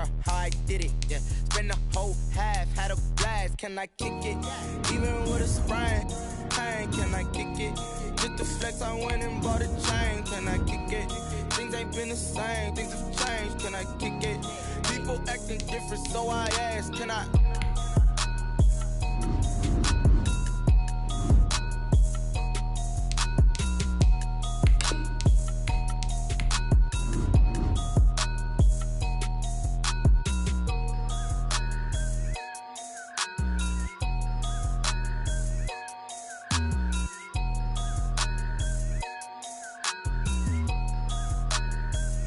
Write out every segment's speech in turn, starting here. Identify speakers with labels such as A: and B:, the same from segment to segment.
A: her how I did it, yeah. Spend the whole half, had a blast, can I kick it? Even with a sprain, pain, can I kick it? Just the flex, I went and bought a chain, can I kick it? Things ain't been the same, things have changed, can I kick it? People acting different, so I asked, can I?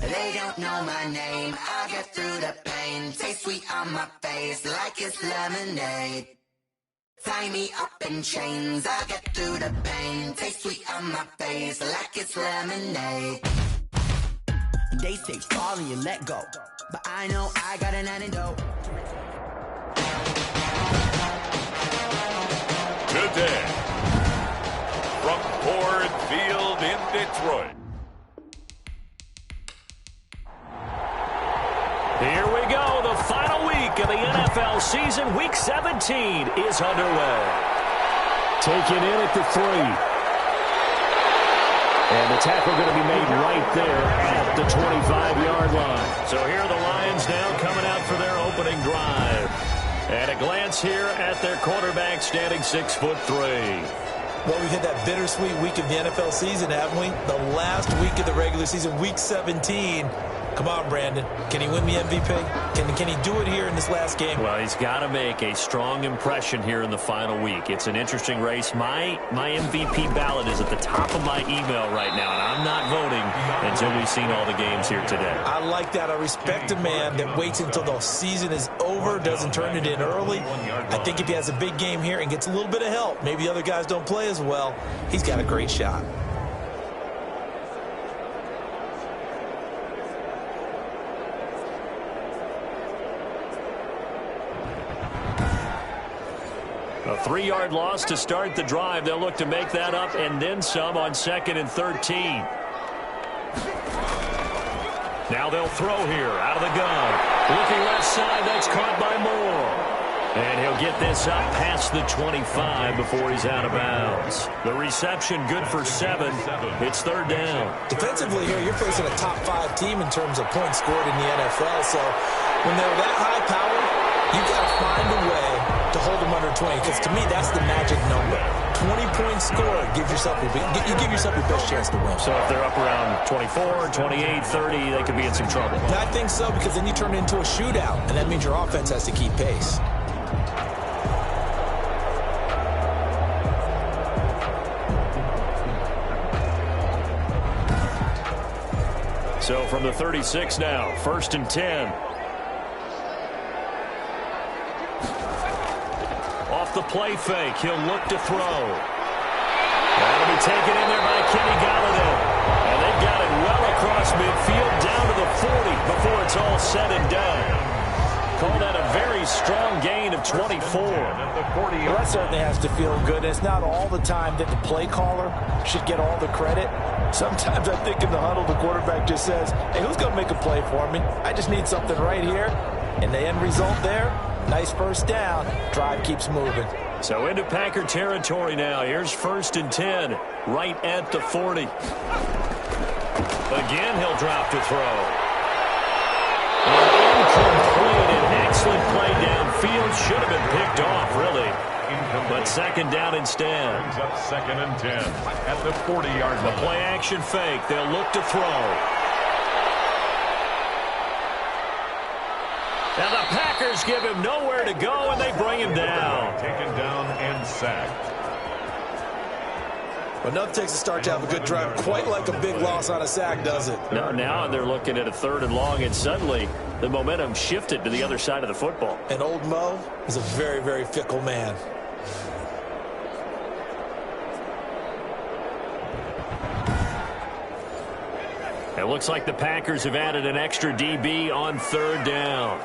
B: They don't know my name, I get through the pain. Taste sweet on my face like it's lemonade. Tie me up in chains, I get through the pain. Taste sweet on my face like it's lemonade. They say fall and you let go, but I know I got an antidote.
C: Today, from Ford Field in Detroit.
D: Here we go. The final week of the NFL season. Week 17 is underway. Taken in at the 3. And the tackle going to be made right there at the 25-yard line. So here are the Lions now coming out for their opening drive. And a glance here at their quarterback standing 6'3".
E: Well, we've hit that bittersweet week of the NFL season, haven't we? The last week of the regular season, week 17. Come on, Brandon. Can he win the MVP? Can he do it here in this last game?
D: Well, he's got to make a strong impression here in the final week. It's an interesting race. My MVP ballot is at the top of my email right now, and I'm not voting until we've seen all the games here today.
E: I like that. I respect a man that waits until the season is over, doesn't turn it in early. I think if he has a big game here and gets a little bit of help, maybe the other guys don't play as well, he's got a great shot.
D: A 3-yard loss to start the drive. They'll look to make that up and then some on 2nd and 13. Now they'll throw here out of the gun. Looking left side, that's caught by Moore. And he'll get this up past the 25 before he's out of bounds. The reception good for 7. It's 3rd down.
E: Defensively here, you're facing a top 5 team in terms of points scored in the NFL. So when they're that high powered, you've got to find a way to hold them under 20, because to me that's the magic number. 20 points scored gives yourself you give yourself your best chance to win.
D: So if they're up around 24, 28, 30, they could be in some trouble.
E: I think so, because then you turn it into a shootout, and that means your offense has to keep pace.
D: So from the 36 now, 1st and 10. Off the play fake, he'll look to throw. That'll be taken in there by Kenny Golladay. And they've got it well across midfield, down to the 40 before it's all said and done. Call that a very strong gain of 24.
E: Well, that certainly has to feel good. It's not all the time that the play caller should get all the credit. Sometimes I think in the huddle, the quarterback just says, hey, who's going to make a play for me? I just need something right here. And the end result there, nice first down. Drive keeps moving.
D: So into Packer territory now. Here's 1st and 10, right at the 40. Again, he'll drop to throw. Incomplete, an excellent play downfield. Should have been picked off, really. But 2nd down instead.
C: Brings up 2nd and 10 at the 40-yard line.
D: The play action fake. They'll look to throw. Now the Packers give him nowhere to go, and they bring him down.
C: Taken down and sacked.
E: But nothing takes a start to have a good drive, quite like a big loss on a sack, does it?
D: Now they're looking at a 3rd and long, and suddenly the momentum shifted to the other side of the football.
E: And old Mo is a very, very fickle man.
D: It looks like the Packers have added an extra DB on 3rd down.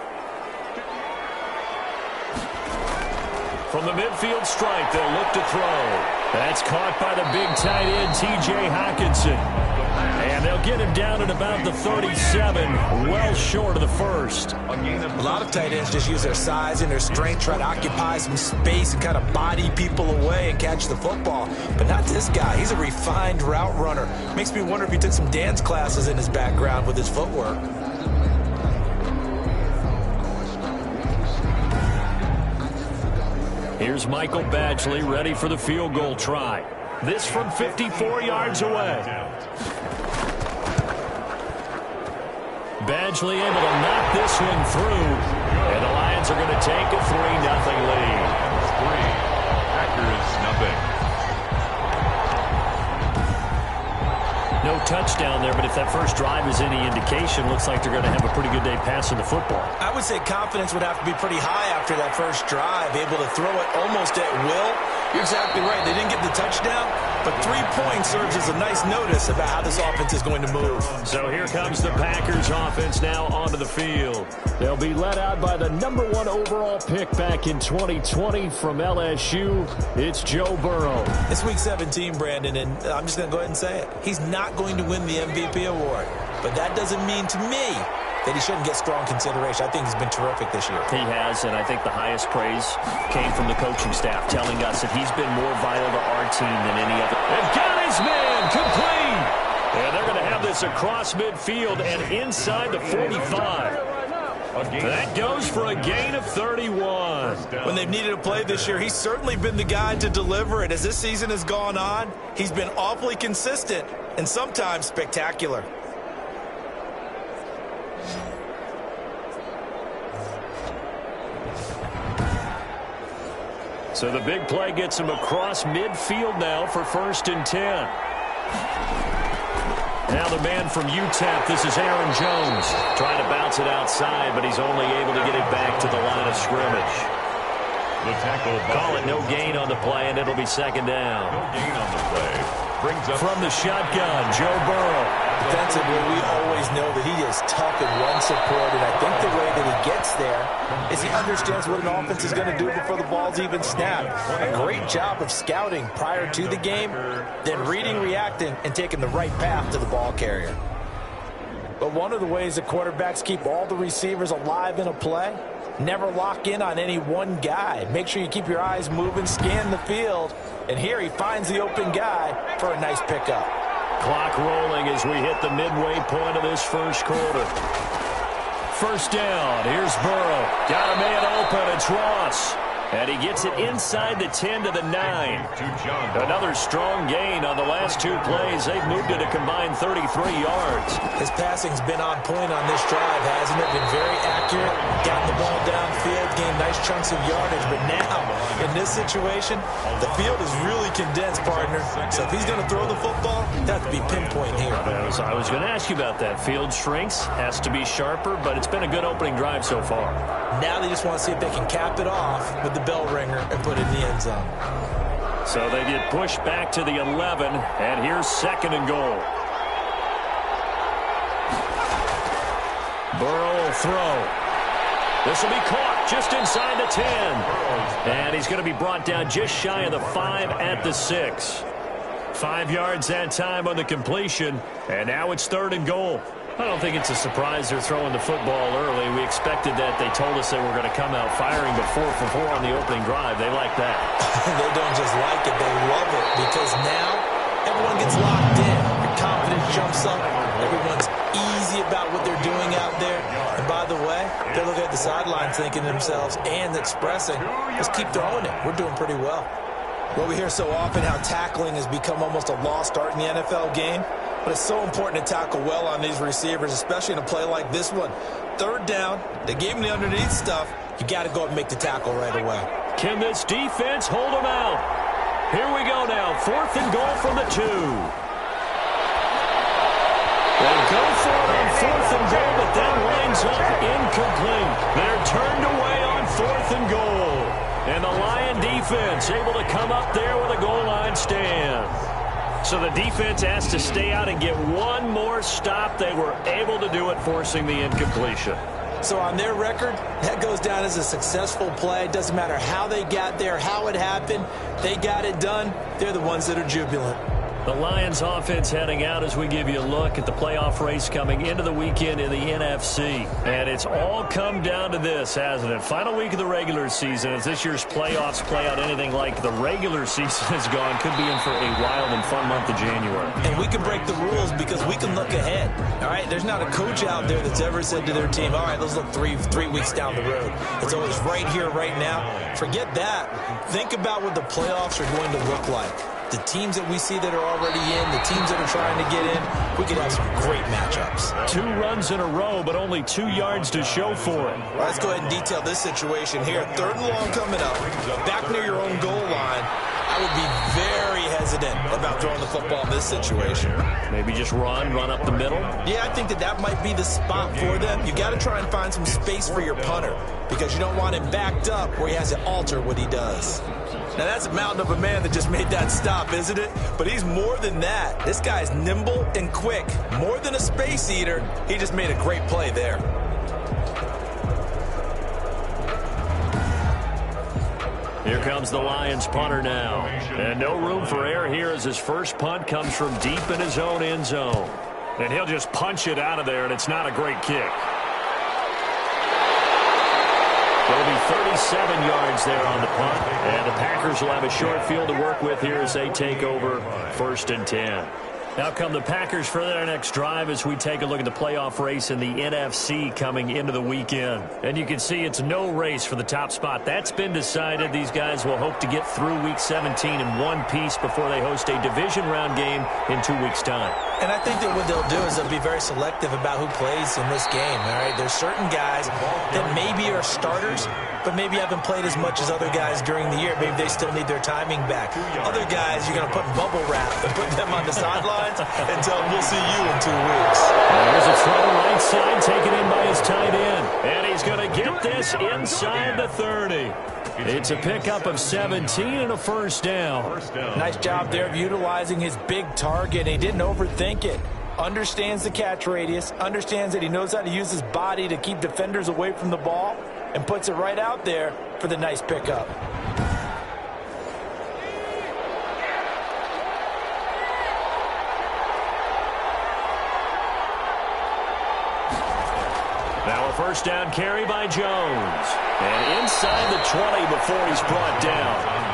D: From the midfield stripe, they'll look to throw. That's caught by the big tight end, T.J. Hockenson. And they'll get him down at about the 37, well short of the first.
E: A lot of tight ends just use their size and their strength, try to occupy some space and kind of body people away and catch the football. But not this guy. He's a refined route runner. Makes me wonder if he took some dance classes in his background with his footwork.
D: Here's Michael Badgley ready for the field goal try. This from 54 yards away. Badgley able to knock this one through. And the Lions are going to take a 3-0 lead.
C: 3, Packers 0.
D: No touchdown there, but if that first drive is any indication, looks like they're going to have a pretty good day passing the football.
E: I would say confidence would have to be pretty high after that first drive, able to throw it almost at will. You're exactly right. They didn't get the touchdown, but 3 points serves as a nice notice about how this offense is going to move.
D: So here comes the Packers offense now onto the field. They'll be led out by the #1 overall pick back in 2020 from LSU. It's Joe Burrow.
E: It's week 17, Brandon, and I'm just going to go ahead and say it. He's not going to win the MVP award, but that doesn't mean to me that he shouldn't get strong consideration. I think he's been terrific this year.
D: He has, and I think the highest praise came from the coaching staff telling us that he's been more vital to our team than any other. They've got his man complete. And they're going to have this across midfield and inside the 45. That goes for a gain of 31.
E: When they've needed a play this year, he's certainly been the guy to deliver it. As this season has gone on, he's been awfully consistent and sometimes spectacular.
D: So the big play gets him across midfield now for 1st and 10. Now the man from UTEP, this is Aaron Jones. Trying to bounce it outside, but he's only able to get it back to the line of scrimmage.
C: The tackle.
D: Call it no gain on the play, and it'll be 2nd down.
C: No gain on the play. Brings up
D: from the shotgun, Joe Burrow.
E: Defensively, we always know that he is tough in run support, and I think the way that he gets there is he understands what an offense is going to do before the ball's even snapped. A great job of scouting prior to the game, then reading, reacting, and taking the right path to the ball carrier. But one of the ways that quarterbacks keep all the receivers alive in a play, never lock in on any one guy. Make sure you keep your eyes moving, scan the field, and here he finds the open guy for a nice pickup.
D: Clock rolling as we hit the midway point of this first quarter. 1st down. Here's Burrow. Got a man open. It's Ross. And he gets it inside the 10 to the 9. Another strong gain on the last 2 plays. They've moved it a combined 33 yards.
E: His passing's been on point on this drive, hasn't it? Been very accurate. Gotten the ball downfield, gained nice chunks of yardage. But now, in this situation, the field is really condensed, partner. So if he's going to throw the football, that has to be pinpoint here.
D: I was going to ask you about that. Field shrinks, has to be sharper, but it's been a good opening drive so far.
E: Now they just want to see if they can cap it off with the bell ringer and put it in the end zone.
D: So they get pushed back to the 11, and here's 2nd and goal. Burrow will throw. This will be caught just inside the 10. And he's going to be brought down just shy of the 5 at the 6. 5 yards that time on the completion, and now it's 3rd and goal. I don't think it's a surprise they're throwing the football early. We expected that. They told us they were going to come out firing, but 4 for 4 on the opening drive. They like that.
E: They don't just like it, they love it, because now everyone gets locked in. Their confidence jumps up. Everyone's easy about what they're doing out there. And by the way, they're looking at the sidelines thinking to themselves and expressing, let's keep throwing it. We're doing pretty well. Well, we hear so often how tackling has become almost a lost art in the NFL game. But it's so important to tackle well on these receivers, especially in a play like this one. 3rd down, they gave him the underneath stuff. You got to go and make the tackle right away.
D: Can this defense hold him out? Here we go now. 4th and goal from the 2. They go for it on 4th and goal, but that winds up incomplete. They're turned away on 4th and goal. And the Lion defense able to come up there with a goal line stand. So the defense has to stay out and get one more stop. They were able to do it, forcing the incompletion.
E: So on their record, that goes down as a successful play. Doesn't matter how they got there, how it happened. They got it done. They're the ones that are jubilant.
D: The Lions offense heading out as we give you a look at the playoff race coming into the weekend in the NFC. And it's all come down to this, hasn't it? Final week of the regular season. As this year's playoffs play out anything like the regular season has gone, could be in for a wild and fun month of January.
E: And we can break the rules because we can look ahead. All right, there's not a coach out there that's ever said to their team, all right, let's look three weeks down the road. It's always right here, right now. Forget that. Think about what the playoffs are going to look like. The teams that we see that are already in, the teams that are trying to get in, we could have some great matchups.
D: 2 runs in a row, but only 2 yards to show for it.
E: Well, let's go ahead and detail this situation here. 3rd and long coming up. Back near your own goal line. I would be very hesitant about throwing the football in this situation.
D: Maybe just run up the middle?
E: Yeah, I think that might be the spot for them. You got to try and find some space for your punter because you don't want him backed up where he has to alter what he does. Now, that's a mountain of a man that just made that stop, isn't it? But he's more than that. This guy's nimble and quick. More than a space eater, he just made a great play there.
D: Here comes the Lions punter now. And no room for error here as his first punt comes from deep in his own end zone. And he'll just punch it out of there, and it's not a great kick. It'll be 37 yards there on the punt. And the Packers will have a short field to work with here as they take over 1st and 10. Now come the Packers for their next drive as we take a look at the playoff race in the NFC coming into the weekend. And you can see it's no race for the top spot. That's been decided. These guys will hope to get through Week 17 in one piece before they host a division round game in 2 weeks' time.
E: And I think that what they'll do is they'll be very selective about who plays in this game. All right, there's certain guys that maybe are starters, but maybe haven't played as much as other guys during the year. Maybe they still need their timing back. Other guys, you're going to put in bubble wrap and put them on the sidelines and tell them we'll see you in 2 weeks.
D: There's a throw right side taken in by his tight end. And he's going to get this inside the 30. It's a pickup of 17 and a first down.
E: Nice job there of utilizing his big target. He didn't overthink it. Understands the catch radius, understands that he knows how to use his body to keep defenders away from the ball, and puts it right out there for the nice pickup.
D: Now a first down carry by Jones. And inside the 20 before he's brought down.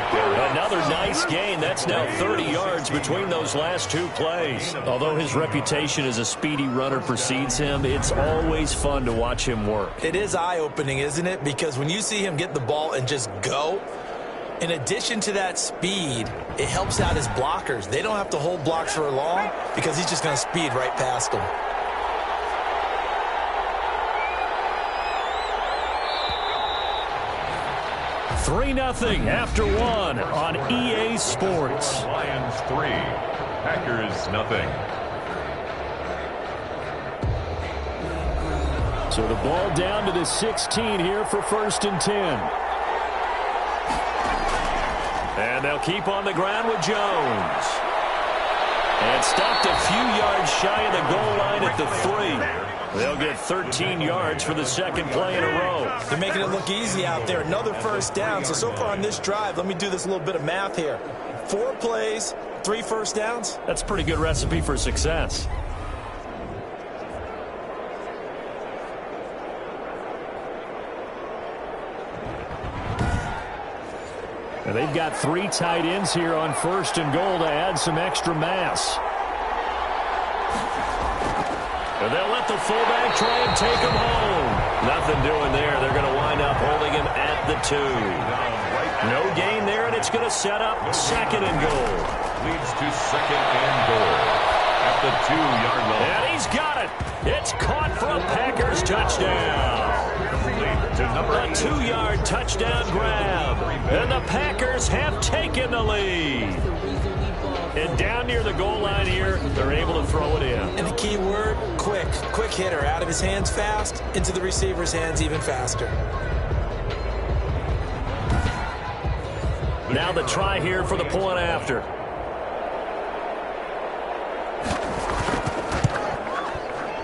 D: Another nice gain. That's now 30 yards between those last 2 plays. Although his reputation as a speedy runner precedes him, it's always fun to watch him work.
E: It is eye-opening, isn't it? Because when you see him get the ball and just go, in addition to that speed, it helps out his blockers. They don't have to hold blocks for long because he's just going to speed right past them.
D: 3-0 after 1 on EA Sports.
C: Lions 3, Packers 0.
D: So the ball down to the 16 here for 1st and 10. And they'll keep on the ground with Jones. And stopped a few yards shy of the goal line at the 3. They'll get 13 yards for the second play in a row.
E: They're making it look easy out there. Another first down. So far on this drive, let me do this little bit of math here. 4 plays, 3 first downs.
D: That's a pretty good recipe for success. And they've got 3 tight ends here on 1st and goal to add some extra mass. And they'll let the fullback try and take him home. Nothing doing there. They're going to wind up holding him at the 2. No gain there, and it's going to set up 2nd and goal.
C: Leads to 2nd and goal at the 2-yard line.
D: And he's got it. It's caught for a Packers touchdown. A 2-yard touchdown grab. And the Packers have taken the lead. And down near the goal line here, they're able to throw it in.
E: And the key word, quick. Quick hitter. Out of his hands fast, into the receiver's hands even faster.
D: Now the try here for the point after.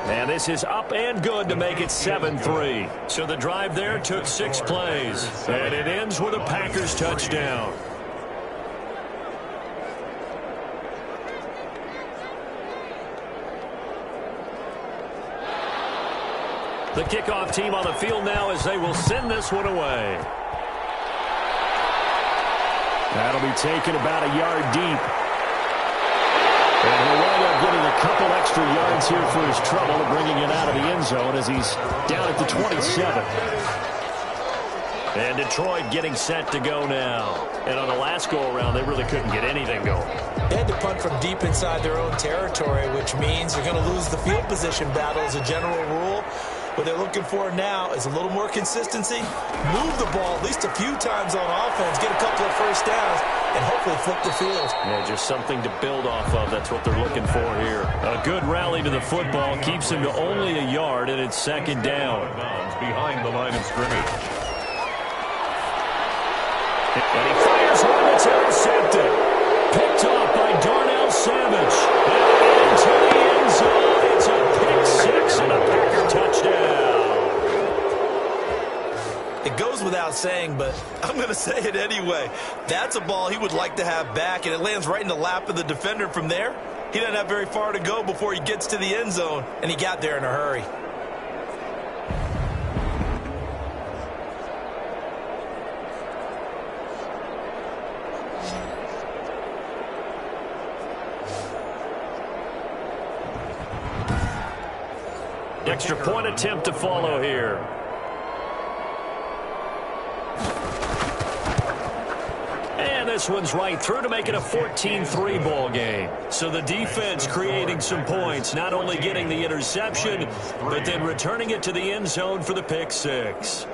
D: And this is up and good to make it 7-3. So the drive there took 6 plays. And it ends with a Packers touchdown. The kickoff team on the field now as they will send this one away. That'll be taken about a yard deep. And he'll wind up getting a couple extra yards here for his trouble of bringing it out of the end zone as he's down at the 27. And Detroit getting set to go now. And on the last go-around, they really couldn't get anything going.
E: They had to punt from deep inside their own territory, which means you're going to lose the field position battle as a general rule. What they're looking for now is a little more consistency, move the ball at least a few times on offense, get a couple of first downs, and hopefully flip the field.
D: Yeah, just something to build off of. That's what they're looking for here. A good rally to the football keeps him to only a yard, and it's second down.
C: Behind the line of scrimmage.
D: And he fires one that's intercepted. Picked off by Darnell Savage. And into the end zone. It's a pick six and a Packer touchdown.
E: It goes without saying, but I'm going to say it anyway. That's a ball he would like to have back, and it lands right in the lap of the defender from there. He doesn't have very far to go before he gets to the end zone, and he got there in a hurry.
D: Extra point attempt to follow here. And this one's right through to make it a 14-3 ball game. So the defense creating some points, not only getting the interception, but then returning it to the end zone for the pick six.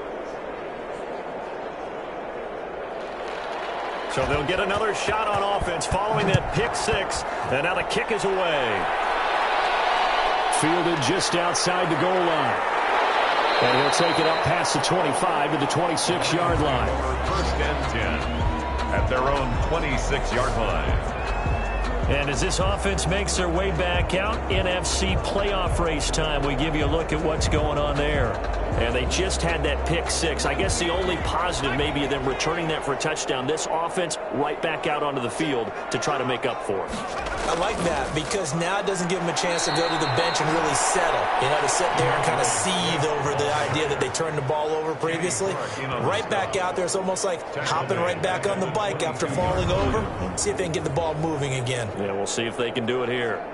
D: So they'll get another shot on offense following that pick six, and now the kick is away. Fielded just outside the goal line. And he'll take it up past the 25 to the 26-yard line.
C: First and 10 at their own 26-yard line.
D: And as this offense makes their way back out, NFC playoff race time, we give you a look at what's going on there. And they just had that pick six. I guess the only positive maybe of them returning that for a touchdown. This offense right back out onto the field to try to make up for it.
E: I like that because now it doesn't give them a chance to go to the bench and really settle. You know, to sit there and kind of seethe over the idea that they turned the ball over previously. Right back out there, it's almost like hopping right back on the bike after falling over. See if they can get the ball moving again.
D: Yeah, we'll see if they can do it here.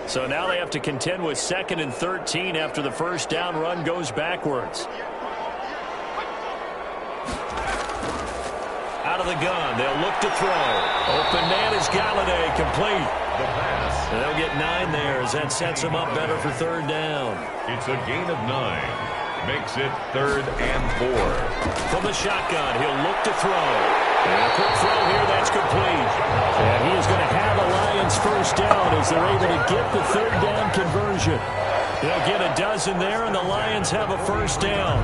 D: So now they have to contend with 2nd and 13 after the first down run goes backwards. Out of the gun, they'll look to throw. Open man is Galladay, complete.
C: The pass.
D: And they'll get 9 there as that sets them up better for third down.
C: It's a gain of 9. Makes it 3rd and 4.
D: From the shotgun, he'll look to throw. And a quick throw here, that's complete. And he is going to have a Lions first down as they're able to get the third down conversion. They'll get a dozen there, and the Lions have a first down.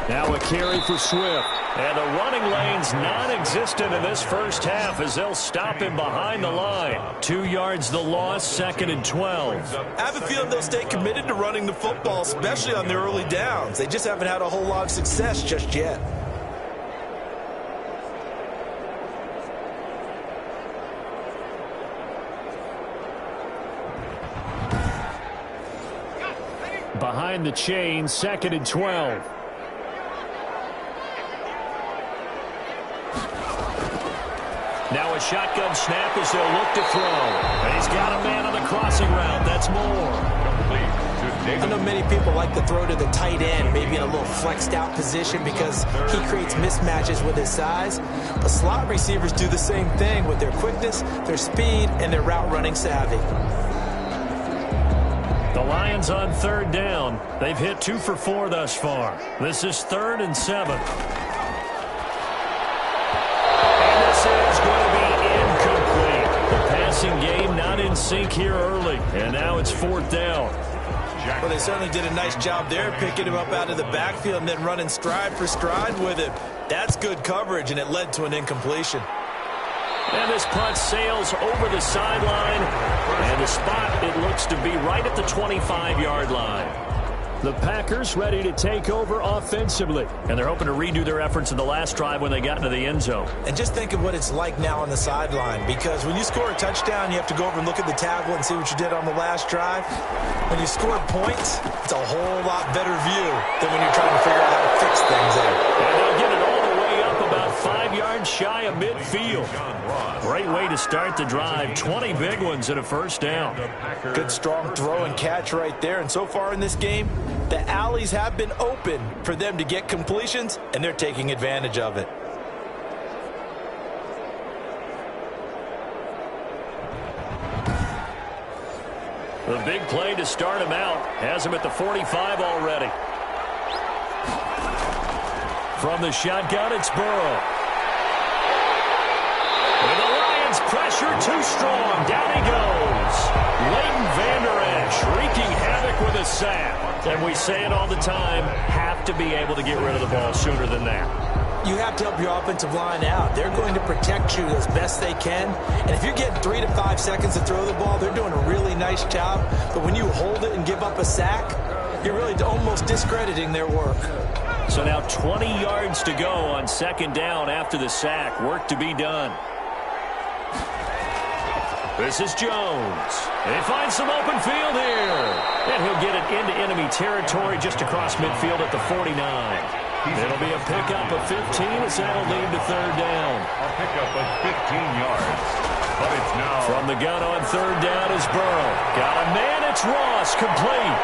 D: Now a carry for Swift. And the running lane's non-existent in this first half as they'll stop him behind the line. 2 yards the loss, 2nd and 12.
E: I have a feeling they'll stay committed to running the football, especially on their early downs. They just haven't had a whole lot of success just yet.
D: Behind the chain, 2nd and 12. Now a shotgun snap as they'll look to throw. And he's got a man on the crossing route. That's more.
E: I know many people like to throw to the tight end, maybe in a little flexed out position because he creates mismatches with his size. But slot receivers do the same thing with their quickness, their speed, and their route running savvy.
D: The Lions on third down. They've hit 2 for 4 thus far. This is 3rd and 7. And this is going to be incomplete. The passing game not in sync here early. And now it's 4th down.
E: Well, they certainly did a nice job there, picking him up out of the backfield and then running stride for stride with him. That's good coverage, and it led to an incompletion.
D: And this punt sails over the sideline. And the spot, it looks to be right at the 25-yard line. The Packers ready to take over offensively. And they're hoping to redo their efforts in the last drive when they got into the end zone.
E: And just think of what it's like now on the sideline. Because when you score a touchdown, you have to go over and look at the tackle and see what you did on the last drive. When you score points, it's a whole lot better view than when you're trying to figure out how to fix things there.
D: And they'll get it all the way up about 5 yards shy of midfield. Great way to start the drive. 20 big ones and a first down.
E: Good strong throw and catch right there. And so far in this game, the alleys have been open for them to get completions, and they're taking advantage of it.
D: The big play to start him out. Has him at the 45 already. From the shotgun, it's Burrow. And the Lions pressure too strong. Down he goes. Leighton Vander Esch wreaking havoc with a sack. And we say it all the time, have to be able to get rid of the ball sooner than that.
E: You have to help your offensive line out. They're going to protect you as best they can. And if you're getting 3 to 5 seconds to throw the ball, they're doing a really nice job. But when you hold it and give up a sack, you're really almost discrediting their work.
D: So now 20 yards to go on 2nd down after the sack. Work to be done. This is Jones. They find some open field here. And he'll get it into enemy territory just across midfield at the 49. It'll be a pickup of 15 as that'll lead to 3rd down.
C: A pickup of 15 yards. But it's now.
D: From the gun on 3rd down is Burrow. Got a man, it's Ross, complete.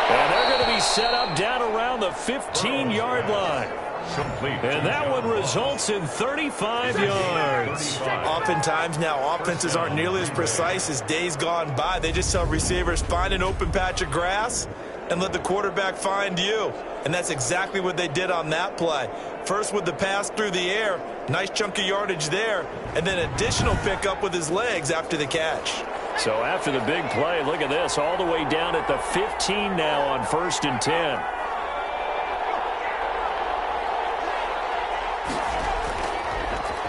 D: And they're going to be set up down around the 15-yard line.
C: Complete.
D: And that one results in 35 yards.
E: Oftentimes now, offenses aren't nearly as precise as days gone by. They just tell receivers, find an open patch of grass and let the quarterback find you. And that's exactly what they did on that play. First with the pass through the air, nice chunk of yardage there, and then additional pickup with his legs after the catch.
D: So after the big play, look at this, all the way down at the 15 now on 1st and 10.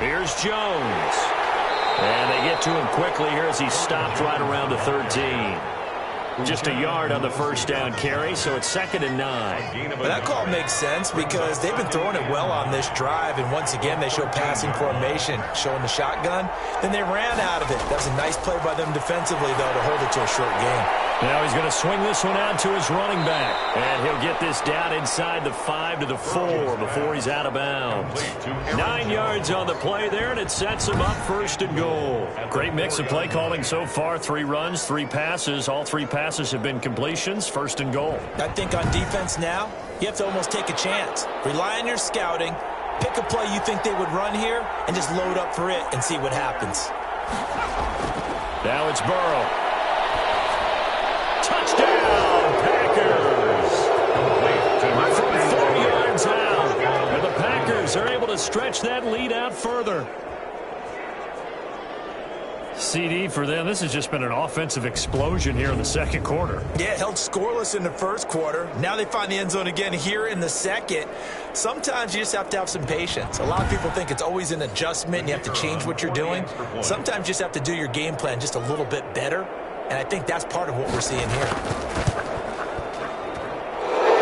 D: Here's Jones. And they get to him quickly here as he stopped right around the 13. Just a yard on the 1st down carry, so it's 2nd and 9.
E: But that call makes sense because they've been throwing it well on this drive, and once again they show passing formation, showing the shotgun. Then they ran out of it. That was a nice play by them defensively, though, to hold it to a short game.
D: Now he's going to swing this one out to his running back. And he'll get this down inside the 5 to the 4 before he's out of bounds. 9 yards on the play there, and it sets him up 1st and goal. Great mix of play calling so far. 3 runs, 3 passes. All 3 passes have been completions. 1st and goal.
E: I think on defense now, you have to almost take a chance. Rely on your scouting. Pick a play you think they would run here, and just load up for it and see what happens.
D: Now it's Burrow. Touchdown, Packers! From 4 yards out. And the Packers are able to stretch that lead out further. CD for them. This has just been an offensive explosion here in the 2nd quarter.
E: Yeah, held scoreless in the 1st quarter. Now they find the end zone again here in the 2nd. Sometimes you just have to have some patience. A lot of people think it's always an adjustment and you have to change what you're doing. Sometimes you just have to do your game plan just a little bit better. And I think that's part of what we're seeing here.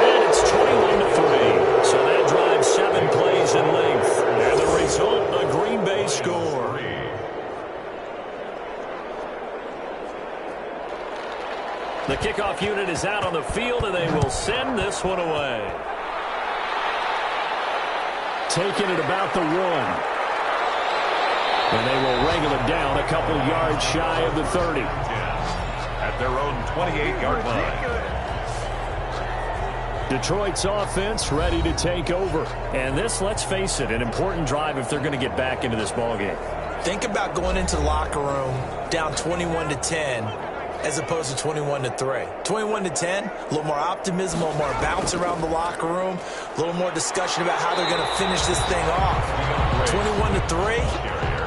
D: And it's 21-3. So that drives 7 plays in length. And the result, a Green Bay score. The kickoff unit is out on the field, and they will send this one away. Taking it about the 1. And they will wrangle it down a couple yards shy of the 30.
C: At their own 28-yard line.
D: Detroit's offense ready to take over. And this, let's face it, an important drive if they're going to get back into this ballgame.
E: Think about going into the locker room down 21-10. as opposed to 21-3. 21-10, a little more optimism, a little more bounce around the locker room, a little more discussion about how they're going to finish this thing off. 21-3,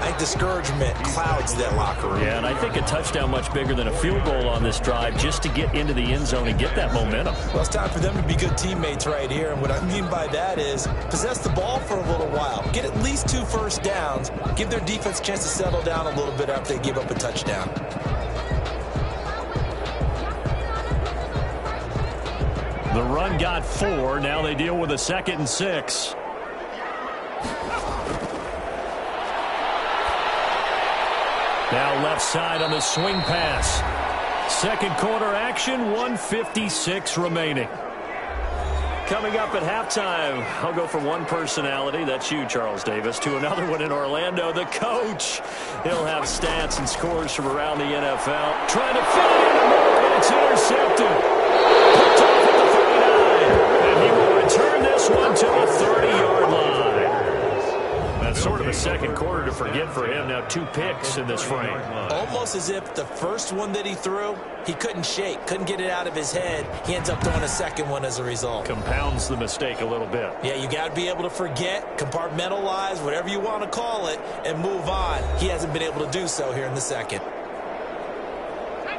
E: I think discouragement clouds that locker room.
D: Yeah, and I think a touchdown much bigger than a field goal on this drive just to get into the end zone and get that momentum.
E: Well, it's time for them to be good teammates right here, and what I mean by that is possess the ball for a little while, get at least 2 first downs, give their defense a chance to settle down a little bit after they give up a touchdown.
D: The run got 4. Now they deal with a 2nd and 6. Now left side on the swing pass. Second quarter action, 1:56 remaining. Coming up at halftime, I'll go from one personality, that's you, Charles Davis, to another one in Orlando, the coach. He'll have stats and scores from around the NFL. Trying to fit it in, and it's intercepted. Picked off at the 39, and he will return this one to the 30-yard line. That's sort of a second quarter to forget for him. Now 2 picks in this frame.
E: Almost as if the first one that he threw, he couldn't shake, couldn't get it out of his head. He ends up throwing a second one as a result.
D: Compounds the mistake a little bit.
E: Yeah, you got to be able to forget, compartmentalize, whatever you want to call it, and move on. He hasn't been able to do so here in the second.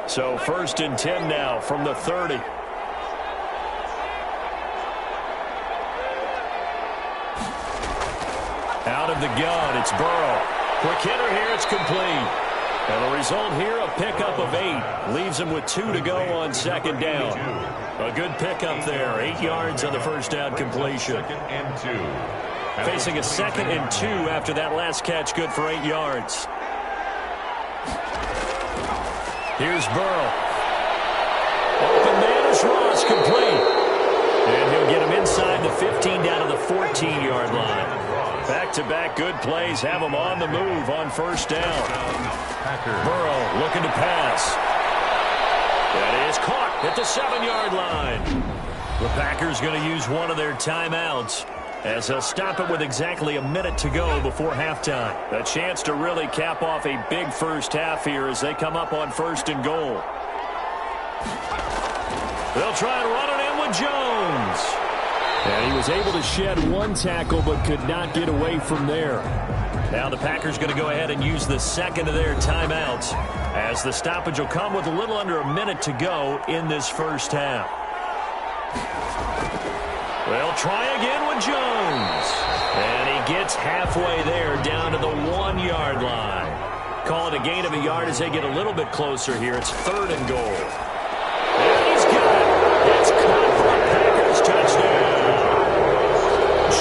D: So 1st and 10 now from the 30. Out of the gun, it's Burrow. Quick hitter here, it's complete. And the result here, a pickup of 8. Leaves him with 2 to go on 2nd down. A good pickup there, 8 yards on the first down completion.
C: 2nd and 2.
D: Facing a 2nd and 2 after that last catch, good for 8 yards. Here's Burrow. Open man is Ross, complete. And he'll get him inside the 15 down to the 14-yard line. Back-to-back good plays have him on the move on 1st down. Burrow looking to pass. That is caught at the 7-yard line. The Packers going to use one of their timeouts as they'll stop it with exactly a minute to go before halftime. A chance to really cap off a big first half here as they come up on 1st and goal. They'll try and run it in with Jones. And he was able to shed 1 tackle but could not get away from there. Now the Packers going to go ahead and use the 2nd of their timeouts as the stoppage will come with a little under a minute to go in this first half. They'll try again with Jones. And he gets halfway there down to the 1-yard line. Call it a gain of a yard as they get a little bit closer here. It's 3rd and goal. And he's got it. It's caught for a Packers touchdown.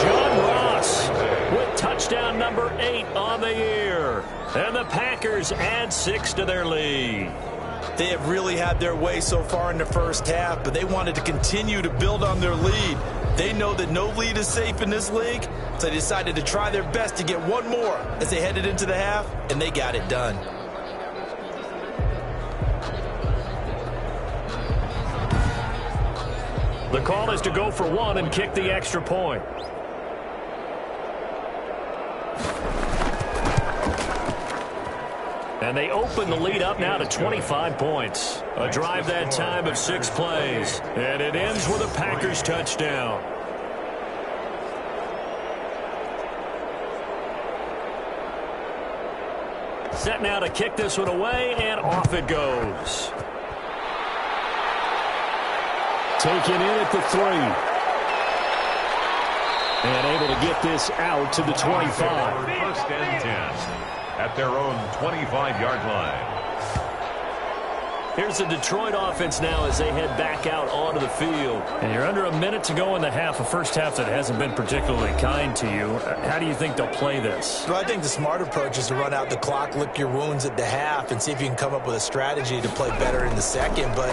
D: John Ross with touchdown number 8 on the year. And the Packers add 6 to their lead.
E: They have really had their way so far in the first half, but they wanted to continue to build on their lead. They know that no lead is safe in this league, so they decided to try their best to get one more as they headed into the half, and they got it done.
D: The call is to go for 1 and kick the extra point. And they open the lead up now to 25 points. A drive that time of 6 plays. And it ends with a Packers touchdown. Set now to kick this one away, and off it goes. Taken in at the 3. And able to get this out to the 25.
C: 1st and 10 at their own 25-yard line.
D: Here's the Detroit offense now as they head back out onto the field. And you're under a minute to go in the half, a first half that hasn't been particularly kind to you. How do you think they'll play this?
E: Well, I think the smart approach is to run out the clock, lick your wounds at the half, and see if you can come up with a strategy to play better in the second. But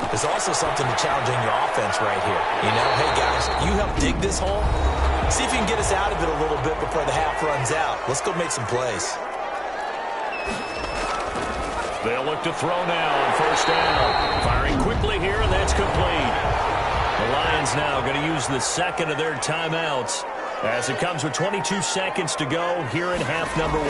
E: there's also something to challenging your offense right here. You know, hey, guys, you help dig this hole. See if you can get us out of it a little bit before the half runs out. Let's go make some plays.
D: They'll look to throw now on 1st down. Firing quickly here, and that's complete. The Lions now going to use the 2nd of their timeouts as it comes with 22 seconds to go here in half number 1.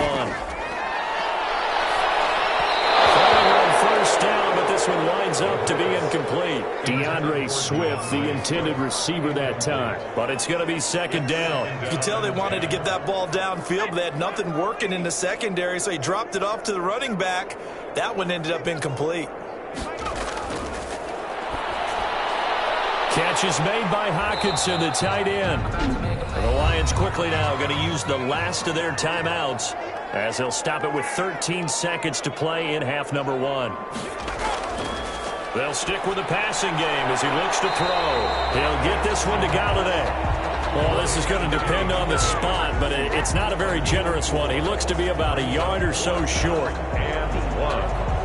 D: Firing on 1st down, but this one goes up to be incomplete. DeAndre Swift, the intended receiver that time. But it's going to be second down.
E: You can tell they wanted to get that ball downfield, but they had nothing working in the secondary, so he dropped it off to the running back. That one ended up incomplete.
D: Catch is made by Hockenson, the tight end. The Lions quickly now going to use the last of their timeouts as they'll stop it with 13 seconds to play in half number 1. They'll stick with the passing game as he looks to throw. He'll get this one to Galladay. Well, this is going to depend on the spot, but it's not a very generous one. He looks to be about a yard or so short.
C: And 1.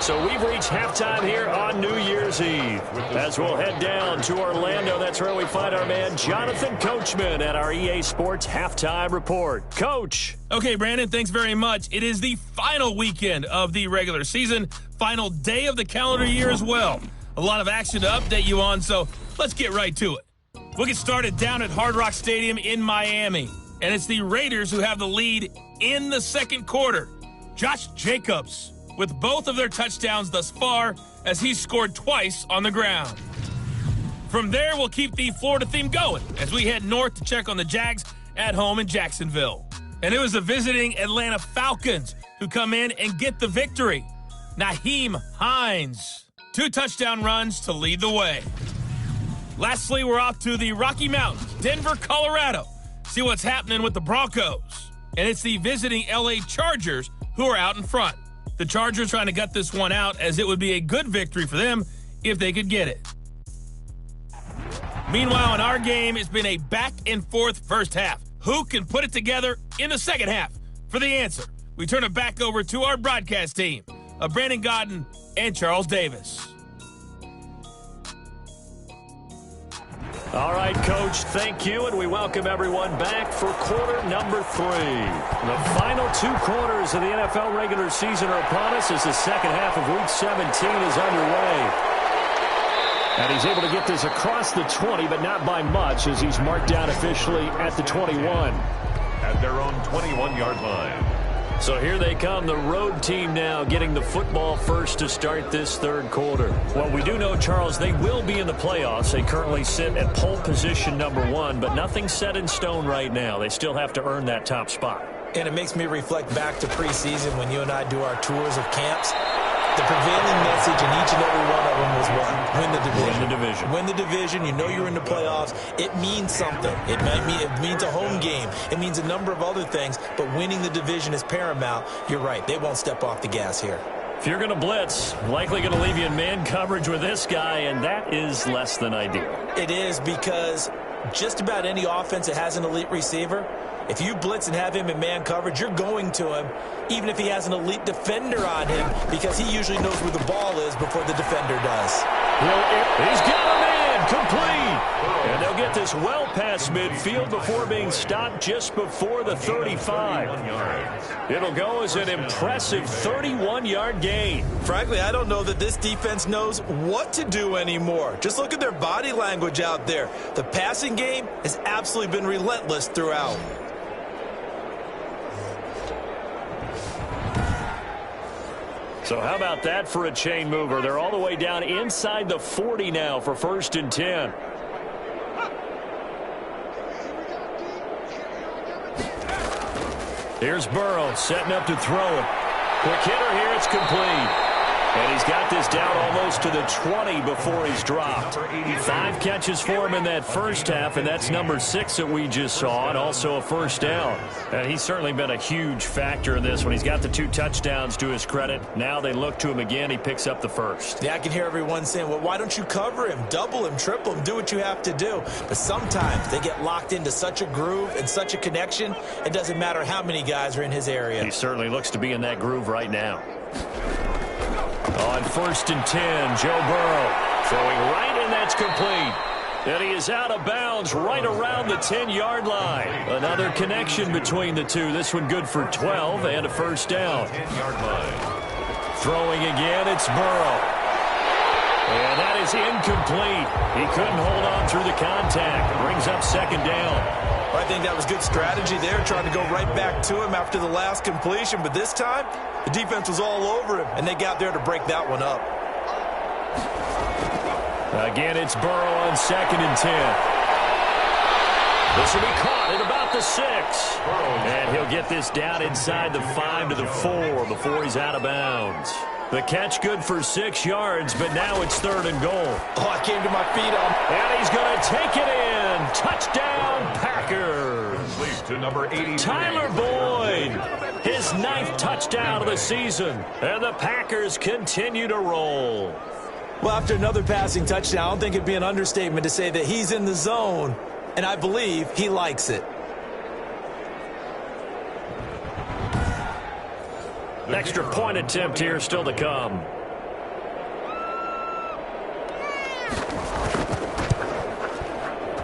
D: So we've reached halftime here on New Year's Eve. As we'll head down to Orlando, that's where we find our man Jonathan Coachman at our EA Sports Halftime Report. Coach.
F: Okay, Brandon, thanks very much. It is the final weekend of the regular season, final day of the calendar year as well. A lot of action to update you on, so let's get right to it. We'll get started down at Hard Rock Stadium in Miami, and it's the Raiders who have the lead in the second quarter. Josh Jacobs with both of their touchdowns thus far, as he's scored twice on the ground. From there, we'll keep the Florida theme going as we head north to check on the Jags at home in Jacksonville. And it was the visiting Atlanta Falcons who come in and get the victory. Nyheim Hines, 2 touchdown runs to lead the way. Lastly, we're off to the Rocky Mountains, Denver, Colorado. See what's happening with the Broncos. And it's the visiting LA Chargers who are out in front. The Chargers trying to gut this one out, as it would be a good victory for them if they could get it. Meanwhile, in our game, it's been a back-and-forth first half. Who can put it together in the second half? For the answer, we turn it back over to our broadcast team of Brandon Gaudin and Charles Davis.
D: All right, Coach, thank you, and we welcome everyone back for quarter number 3. The final 2 quarters of the NFL regular season are upon us as the second half of Week 17 is underway. And he's able to get this across the 20, but not by much, as he's marked down officially at the 21.
C: At their own 21-yard line.
D: So here they come, the road team now getting the football first to start this third quarter. Well, we do know, Charles, they will be in the playoffs. They currently sit at pole position number 1, but nothing's set in stone right now. They still have to earn that top spot.
E: And it makes me reflect back to preseason when you and I do our tours of camps. The prevailing message in each and every one of them was what? Win the division.
D: Win the division.
E: Win the division. You know you're in the playoffs. It means something. It means a home game. It means a number of other things, but winning the division is paramount. You're right. They won't step off the gas here.
D: If you're going to blitz, likely going to leave you in man coverage with this guy, and that is less than ideal.
E: It is, because just about any offense that has an elite receiver, if you blitz and have him in man coverage, you're going to him, even if he has an elite defender on him, because he usually knows where the ball is before the defender does.
D: He's got a man, complete. And they'll get this well past midfield before being stopped just before the 35. It'll go as an impressive 31-yard gain.
E: Frankly, I don't know that this defense knows what to do anymore. Just look at their body language out there. The passing game has absolutely been relentless throughout.
D: So how about that for a chain mover? They're all the way down inside the 40 now for 1st and 10. Here's Burrow setting up to throw it. Quick hitter here, it's complete. And he's got this down almost to the 20 before he's dropped. 5 catches for him in that first half, and that's number 6 that we just saw, and also a first down. And he's certainly been a huge factor in this one. He's got the 2 touchdowns to his credit. Now they look to him again. He picks up the first.
E: Yeah, I can hear everyone saying, well, why don't you cover him, double him, triple him, do what you have to do. But sometimes they get locked into such a groove and such a connection, it doesn't matter how many guys are in his area.
D: He certainly looks to be in that groove right now. On 1st and 10, Joe Burrow throwing right, and that's complete. And he is out of bounds right around the 10-yard line. Another connection between the two. This one good for 12 and a first down.
C: 10-yard line.
D: Throwing again, it's Burrow. And that is incomplete. He couldn't hold on through the contact. Brings up second down.
E: I think that was good strategy there, trying to go right back to him after the last completion. But this time, the defense was all over him, and they got there to break that one up.
D: Again, it's Burrow on 2nd and 10. This will be caught at about the 6. And he'll get this down inside the 5 to the 4 before he's out of bounds. The catch good for 6 yards, but now it's 3rd and goal.
E: Oh, I came to my feet on.
D: And he's going to take it in. Touchdown, Packers.
C: Complete to number 80.
D: Tyler Boyd, his 9th touchdown of the season. And the Packers continue to roll.
E: Well, after another passing touchdown, I don't think it'd be an understatement to say that he's in the zone, and I believe he likes it.
D: Extra point attempt here still to come.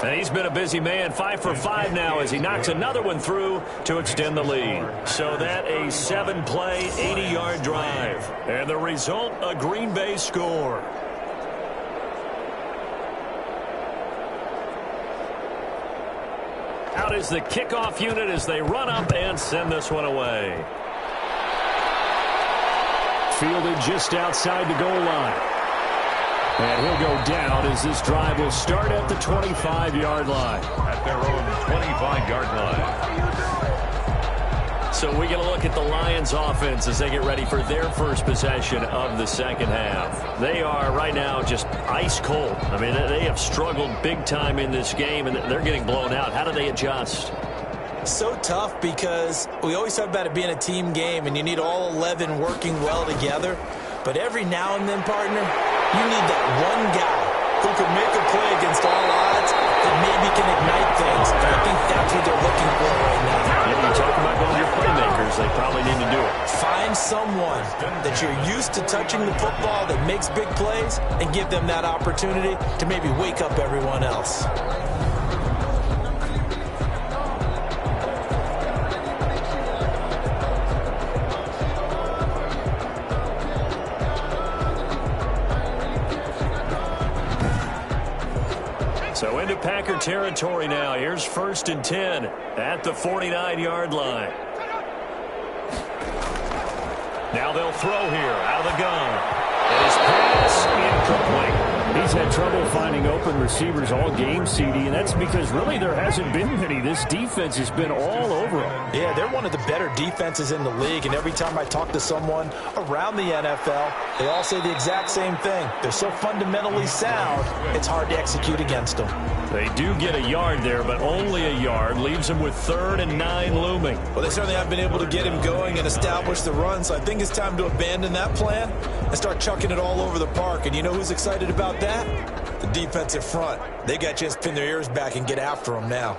D: And he's been a busy man, 5 for 5 now as he knocks another one through to extend the lead. So that a 7-play, 80-yard drive. And the result, a Green Bay score. Out is the kickoff unit as they run up and send this one away. Fielded just outside the goal line. And he'll go down as this drive will start at the 25-yard line.
C: At their own 25-yard line.
D: So we get a look at the Lions offense as they get ready for their first possession of the second half. They are right now just ice cold. I mean, they have struggled big time in this game, and they're getting blown out. How do they adjust?
E: So tough because we always talk about it being a team game, and you need all 11 working well together. But every now and then, partner, you need that one guy who can make a play against all odds that maybe can ignite things. And I think that's what they're looking for right now.
D: Yeah, you talk about going to your playmakers, they probably need to do it.
E: Find someone that you're used to touching the football that makes big plays and give them that opportunity to maybe wake up everyone else.
D: So into Packer territory now. Here's 1st and 10 at the 49-yard line. Now they'll throw here out of the gun. And his pass incomplete.
G: He's had trouble finding open receivers all game, CD, and that's because really there hasn't been many. This defense has been all over them.
E: Yeah, they're one of the better defenses in the league, and every time I talk to someone around the NFL, they all say the exact same thing. They're so fundamentally sound, it's hard to execute against them.
D: They do get a yard there, but only a yard. Leaves him with 3rd and 9 looming.
E: Well, they certainly haven't been able to get him going and establish the run, so I think it's time to abandon that plan and start chucking it all over the park. And you know who's excited about that? The defensive front. They got to just pin their ears back and get after him now.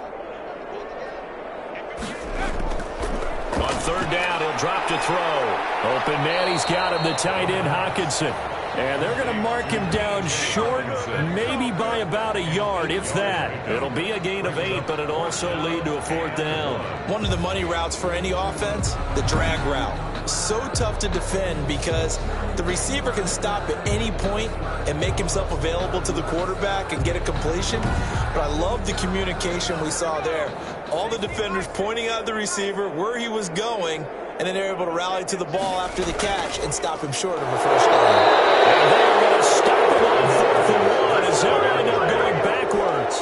D: On 3rd down, he'll drop to throw. Open man, he's got him, the tight end, Hockenson. And they're going to mark him down short, maybe by about a yard, if that. It'll be a gain of 8, but it'll also lead to a 4th down.
E: One of the money routes for any offense, the drag route. So tough to defend because the receiver can stop at any point and make himself available to the quarterback and get a completion. But I love the communication we saw there. All the defenders pointing out the receiver, where he was going, and then they're able to rally to the ball after the catch and stop him short of a first down.
D: And they're going to stop him on 4th and 1 as they'll end up going backwards.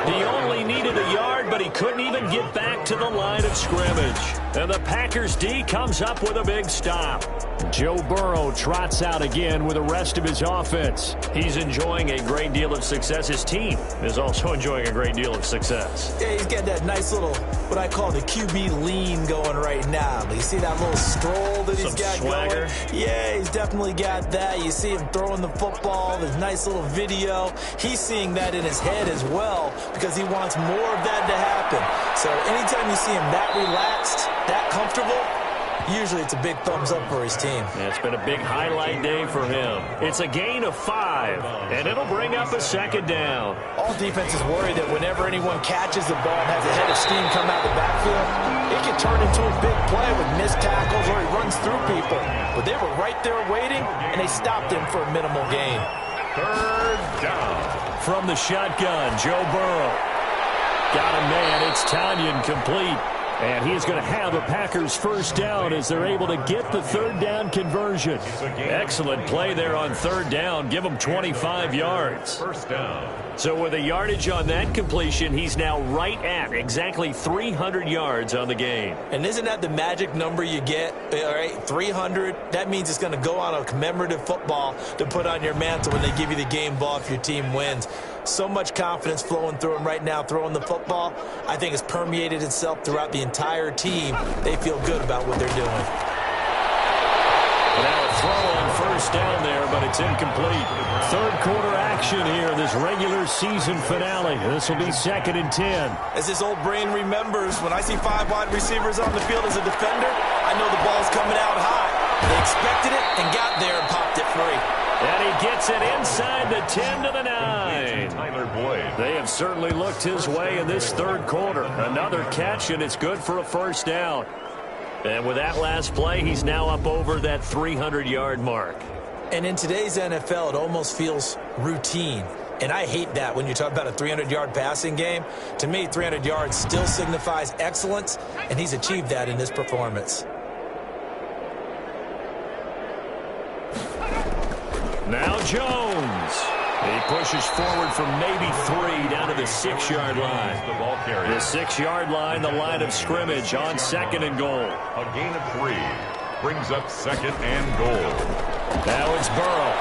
D: He only needed a yard, but he couldn't even get back to the line of scrimmage. And the Packers D comes up with a big stop. Joe Burrow trots out again with the rest of his offense. He's enjoying a great deal of success. His team is also enjoying a great deal of success.
E: Yeah, he's got that nice little, what I call the QB lean going right now. You see that little stroll that he's got
D: swagger
E: going? Yeah, he's definitely got that. You see him throwing the football, this nice little video. He's seeing that in his head as well because he wants more of that to happen. So anytime you see him that relaxed, that comfortable, usually it's a big thumbs up for his team.
D: Yeah, it's been a big highlight day for him. It's a gain of 5, and it'll bring up a 2nd down.
E: All defenses worry that whenever anyone catches the ball and has a head of steam come out of the backfield, it can turn into a big play with missed tackles or he runs through people. But they were right there waiting, and they stopped him for a minimal gain.
C: third down.
D: From the shotgun, Joe Burrow. Got a man. It's Tonyan complete.
G: And he is going to have a Packers first down as they're able to get the third down conversion.
D: Excellent play there on third down. Give him 25 yards.
C: First down.
D: So with a yardage on that completion, he's now right at exactly 300 yards on the game.
E: And isn't that the magic number you get? All right, 300. That means it's going to go on a commemorative football to put on your mantle when they give you the game ball if your team wins. So much confidence flowing through him right now, throwing the football. I think it's permeated itself throughout the entire team. They feel good about what they're doing.
D: Now a throw on first down there, but it's incomplete.
G: Third quarter action here in this regular season finale. This will be 2nd and 10.
E: As this old brain remembers, when I see 5 wide receivers on the field as a defender, I know the ball's coming out high. They expected it and got there and popped it free.
D: And he gets it inside the 10 to the 9.
C: Tyler Boyd.
D: They have certainly looked his way in this third quarter. Another catch, and it's good for a first down. And with that last play, he's now up over that 300-yard mark.
E: And in today's NFL, it almost feels routine. And I hate that when you talk about a 300-yard passing game. To me, 300 yards still signifies excellence, and he's achieved that in this performance.
D: Now Jones. He pushes forward from maybe 3 down to the 6-yard line.
C: The ball carrier.
D: The 6-yard line, the line of scrimmage on 2nd and goal.
C: A gain of 3 brings up 2nd and goal.
D: Now it's Burrow.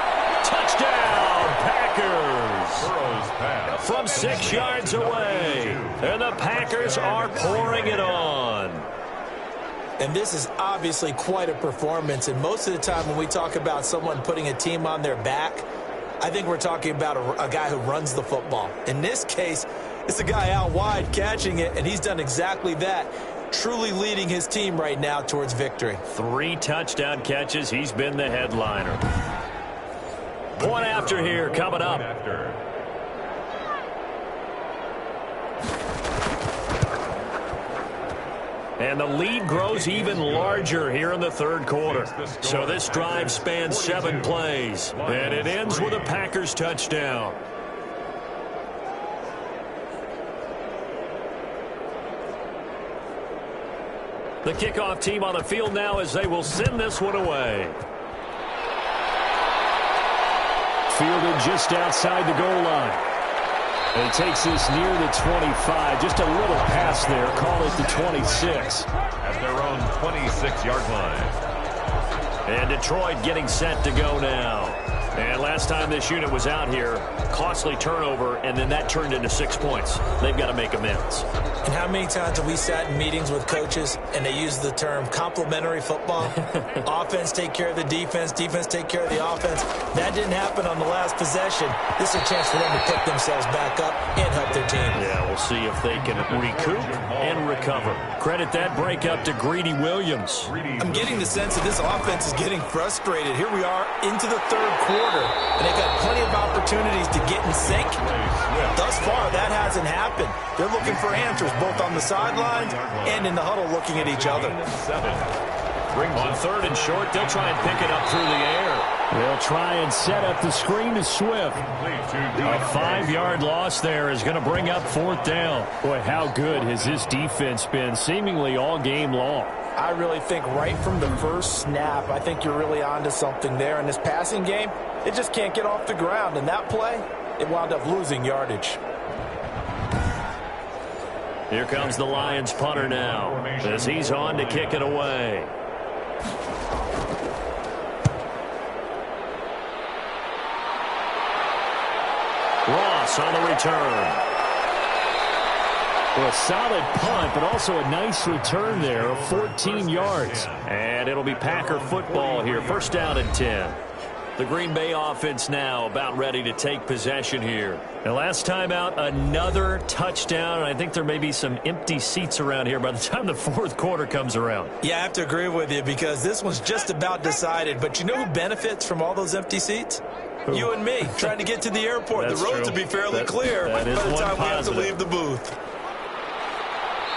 D: Touchdown, Packers.
C: Burrow's pass.
D: From 6 yards away. And the Packers are pouring it on.
E: And this is obviously quite a performance. And most of the time when we talk about someone putting a team on their back, I think we're talking about a guy who runs the football. In this case, it's a guy out wide catching it, and he's done exactly that, truly leading his team right now towards victory.
D: 3 touchdown catches. He's been the headliner. Point after here coming up. And the lead grows even larger here in the third quarter. So this drive spans 7 plays. And it ends with a Packers touchdown. The kickoff team on the field now as they will send this one away.
G: Fielded just outside the goal line. And he takes this near the 25. Just a little pass there. Call it the 26.
C: At their own 26-yard line.
D: And Detroit getting set to go now. And last time this unit was out here, costly turnover, and then that turned into 6 points. They've got to make amends.
E: And how many times have we sat in meetings with coaches and they use the term complementary football? Offense take care of the defense, defense take care of the offense. That didn't happen on the last possession. This is a chance for them to pick themselves back up and help their team.
D: Yeah, we'll see if they can recoup and recover. Credit that break up to Greedy Williams.
E: I'm getting the sense that this offense is getting frustrated. Here we are into the third quarter, and they've got plenty of opportunities to get in sync. Thus far, that hasn't happened. They're looking for answers both on the sidelines and in the huddle looking at each other.
D: On third and short, they'll try and pick it up through the air.
G: They'll try and set up the screen to Swift.
D: A 5-yard loss there is going to bring up 4th down.
G: Boy, how good has this defense been seemingly all game long.
E: I really think right from the first snap, I think you're really onto something there. In this passing game, it just can't get off the ground. And that play, it wound up losing yardage.
D: Here comes the Lions punter now as he's on to kick it away. Ross on the return.
G: Well, a solid punt, but also a nice return there of 14 yards.
D: And it'll be Packer football here. First down and 10. The Green Bay offense now about ready to take possession here. And last time out, another touchdown. And I think there may be some empty seats around here by the time the fourth quarter comes around.
E: Yeah, I have to agree with you because this one's just about decided. But you know who benefits from all those empty seats? Who? You and me, trying to get to the airport. The roads will be fairly clear by the time we have to leave the booth.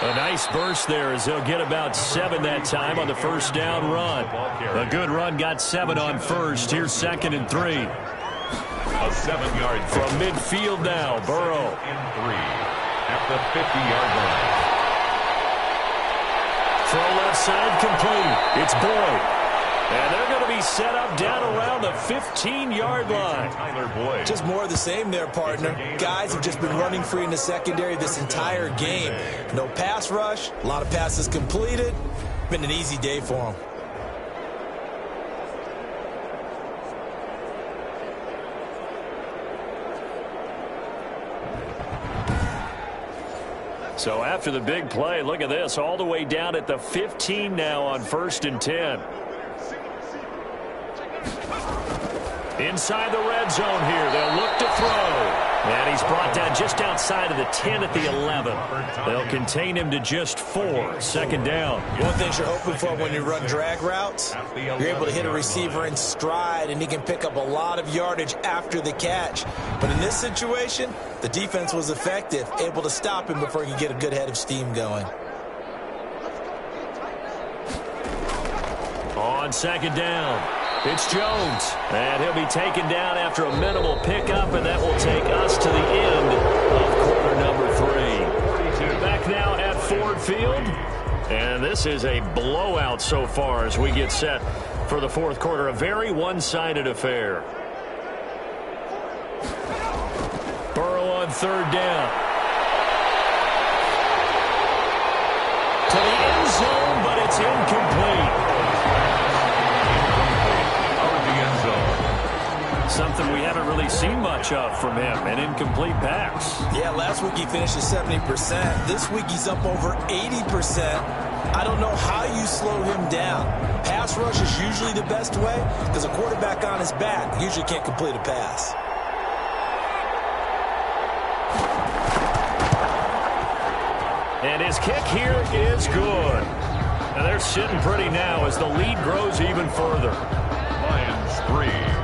D: A nice burst there as they'll get about 7 that time on the first down run. A good run got 7 on first. Here's 2nd and 3.
C: A A 7-yard
D: From midfield now, Burrow.
C: In 3 at the 50-yard line.
D: Throw left side complete. It's Boyd. And they're going to be set up down around the 15-yard line.
C: Tyler Boyd.
E: Just more of the same there, partner. Guys have just been running free in the secondary this entire game. No pass rush, a lot of passes completed. Been an easy day for them.
D: So after the big play, look at this, all the way down at the 15 now on 1st and 10. Inside the red zone here, they'll look to throw. And he's brought down just outside of the 10 at the 11. They'll contain him to just 4. 2nd down.
E: One thing you're hoping for when you run drag routes, you're able to hit a receiver in stride, and he can pick up a lot of yardage after the catch. But in this situation, the defense was effective, able to stop him before he could get a good head of steam going.
D: On 2nd down, it's Jones. And he'll be taken down after a minimal pickup, and that will take us to the end of quarter number 3. Back now at Ford Field. And this is a blowout so far as we get set for the 4th quarter. A very one-sided affair. Burrow on 3rd down. To the end zone, but it's incomplete. Something we haven't really seen much of from him, an incomplete pass.
E: Yeah, last week he finished at 70%. This week he's up over 80%. I don't know how you slow him down. Pass rush is usually the best way because a quarterback on his back usually can't complete a pass.
D: And his kick here is good. And they're sitting pretty now as the lead grows even further.
C: Lions 3.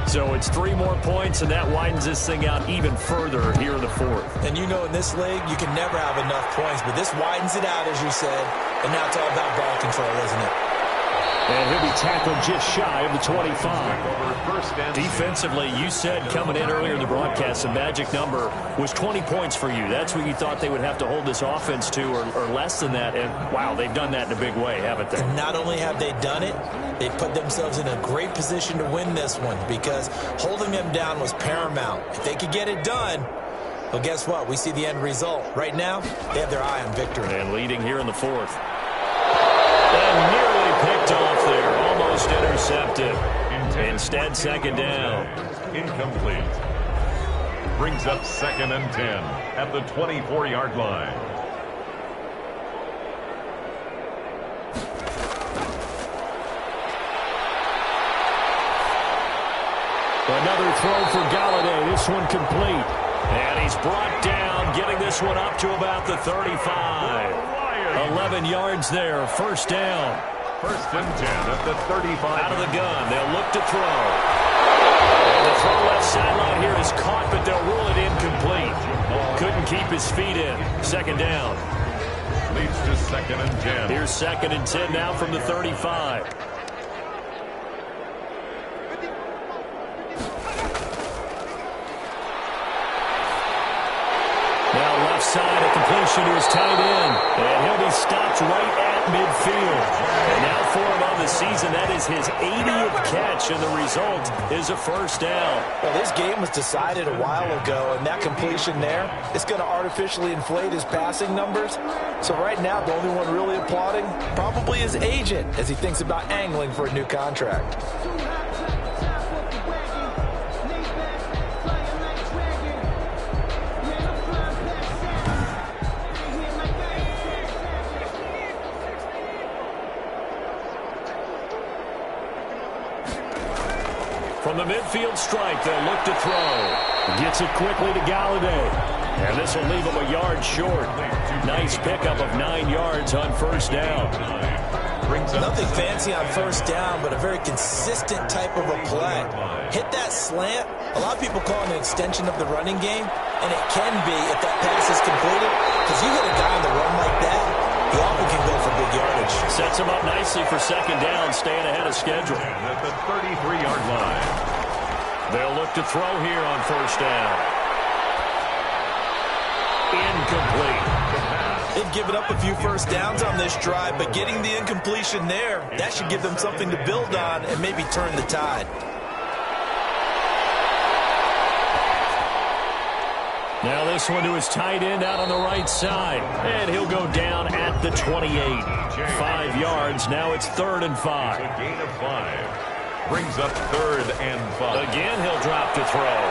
D: So it's 3 more points, and that widens this thing out even further here in the 4th.
E: And you know in this league, you can never have enough points, but this widens it out, as you said, and now it's all about ball control, isn't it?
D: And he'll be tackled just shy of the 25. Defensively, you said coming in earlier in the broadcast, the magic number was 20 points for you. That's what you thought they would have to hold this offense to, or less than that. And, wow, they've done that in a big way, haven't they?
E: And not only have they done it, they put themselves in a great position to win this one because holding them down was paramount. If they could get it done, well, guess what? We see the end result. Right now, they have their eye on victory.
D: And leading here in the 4th. And nearly picked off there. Almost intercepted. Instead, 2nd down.
C: Incomplete. Brings up 2nd and 10 at the 24-yard line.
D: Another throw for Galladay. This one complete. And he's brought down, getting this one up to about the 35. 11 yards there, 1st down.
C: 1st and 10 at the 35.
D: Out of the gun, they'll look to throw. And the throw left sideline here is caught, but they'll rule it incomplete. Couldn't keep his feet in. 2nd down.
C: Leads to 2nd and 10.
D: Here's 2nd and 10 now from the 35. Now left side, a completion to his tight end. And he'll be stopped right at midfield. And now for him on the season, that is his 80th catch, and the result is a 1st down.
E: Well, this game was decided a while ago, and that completion there is going to artificially inflate his passing numbers. So right now, the only one really applauding probably his agent as he thinks about angling for a new contract.
D: From the midfield stripe, they'll look to throw. Gets it quickly to Galladay. And this will leave him a yard short. Nice pickup of 9 yards on 1st down.
E: Nothing fancy on 1st down, but a very consistent type of a play. Hit that slant. A lot of people call it an extension of the running game, and it can be if that pass is completed, because you hit a guy on the run like that, he often can go for big yardage.
D: Sets him up nicely nicely for second down, staying ahead of schedule.
C: At the 33-yard line.
D: They'll look to throw here on first down. Incomplete.
E: They've given up a few first downs on this drive, but getting the incompletion there, that should give them something to build on and maybe turn the tide.
D: Now this one to his tight end out on the right side. And he'll go down at the 28. 5 yards. Now it's 3rd and 5.
C: A gain of 5. Brings up 3rd and 5.
D: Again, he'll drop to throw.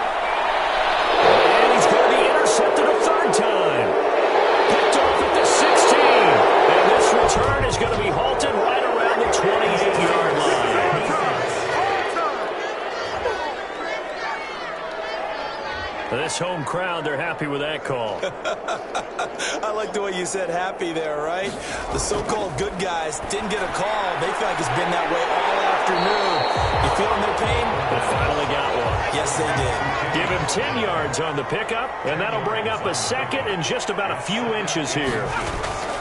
D: And he's going to be intercepted a 3rd time. Picked off at the 16. And this return is going to be halted right around the 28-yard line. This home crowd, they're happy with that call.
E: I like the way you said happy there, right? The so-called good guys didn't get a call. They feel like it's been that way all afternoon. You feeling their pain?
D: They finally got one.
E: Yes, they did.
D: Give him 10 yards on the pickup, and that'll bring up a second and just about a few inches here.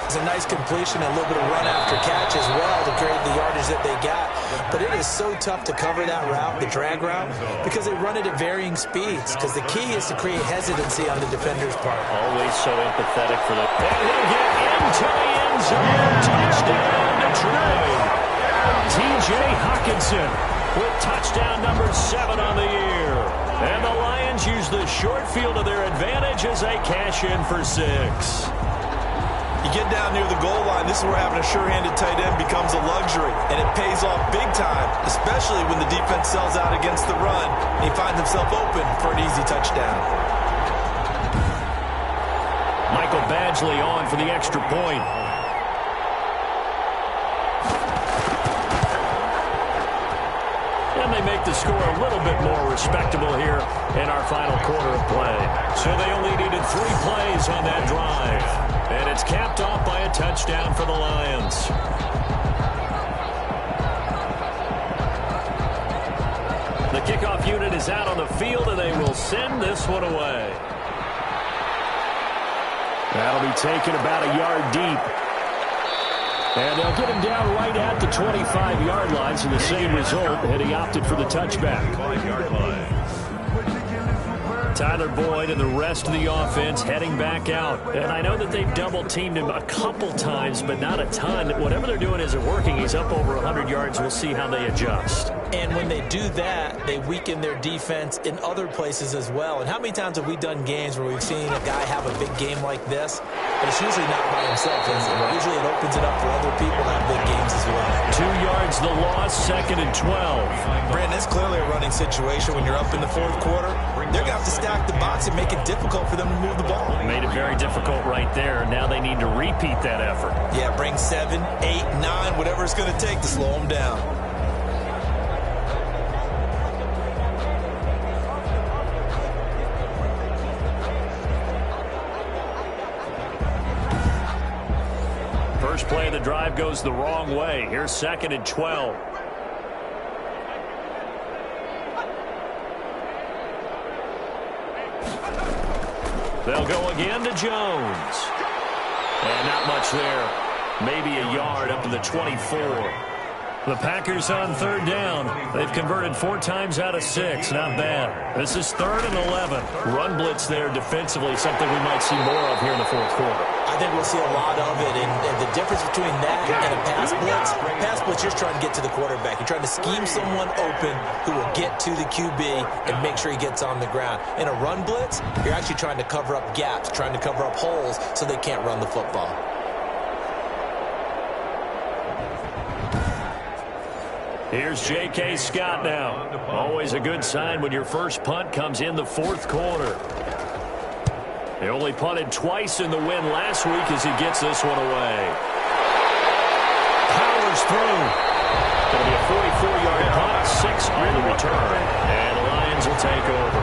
E: It's a nice completion, a little bit of run after catch as well to create the yardage that they got. But it is so tough to cover that route, the drag route, because they run it at varying speeds. Because the key is to create hesitancy on the defender's part.
D: Always so empathetic for the... And he'll get into the end zone. Touchdown, Detroit. T.J. Hockenson with touchdown number 7 on the year. And the Lions use the short field to their advantage as they cash in for 6.
E: You get down near the goal line, this is where having a sure-handed tight end becomes a luxury, and it pays off big time, especially when the defense sells out against the run, and he finds himself open for an easy touchdown.
D: Michael Badgley on for the extra point. And they make the score a little bit more respectable here in our final quarter of play. So they only needed 3 plays on that drive. And it's capped off by a touchdown for the Lions. The kickoff unit is out on the field, and they will send this one away. That'll be taken about a yard deep. And they'll get him down right at the 25-yard line, so the same result, and he opted for the touchback.
C: 5-yard line.
D: Tyler Boyd and the rest of the offense heading back out. And I know that they've double-teamed him a couple times, but not a ton. Whatever they're doing isn't working. He's up over 100 yards. We'll see how they adjust.
E: And when they do that, they weaken their defense in other places as well. And how many times have we done games where we've seen a guy have a big game like this? But it's usually not by himself, is it? Usually it opens it up for other people to have big games as well.
D: 2 yards the loss, 2nd and 12.
E: Brandon, it's clearly a running situation when you're up in the 4th quarter. They're going to have to stack the box and make it difficult for them to move the ball.
D: Made it very difficult right there. Now they need to repeat that effort.
E: Yeah, bring 7, 8, 9, whatever it's going to take to slow them down.
D: First play of the drive goes the wrong way. Here's 2nd and 12. They'll go again to Jones. And not much there. Maybe a yard up to the 24. The Packers on 3rd down. They've converted 4 times out of 6. Not bad. This is 3rd and 11. Run blitz there defensively, something we might see more of here in the 4th quarter.
E: I think we'll see a lot of it, and the difference between that and a pass blitz, you're trying to get to the quarterback. You're trying to scheme someone open who will get to the QB and make sure he gets on the ground. In a run blitz, you're actually trying to cover up gaps, trying to cover up holes so they can't run the football.
D: Here's J.K. Scott now. Always a good sign when your first punt comes in the 4th quarter. They only punted twice in the win last week as he gets this one away. Powers through. Going to be a 44-yard punt, 6 on the return. And the Lions will take over.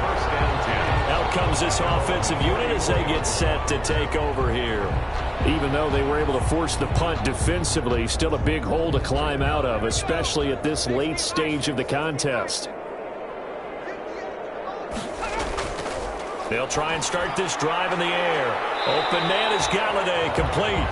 D: Out comes this offensive unit as they get set to take over here. Even though they were able to force the punt defensively, still a big hole to climb out of, especially at this late stage of the contest. They'll try and start this drive in the air. Open man is Galladay, complete.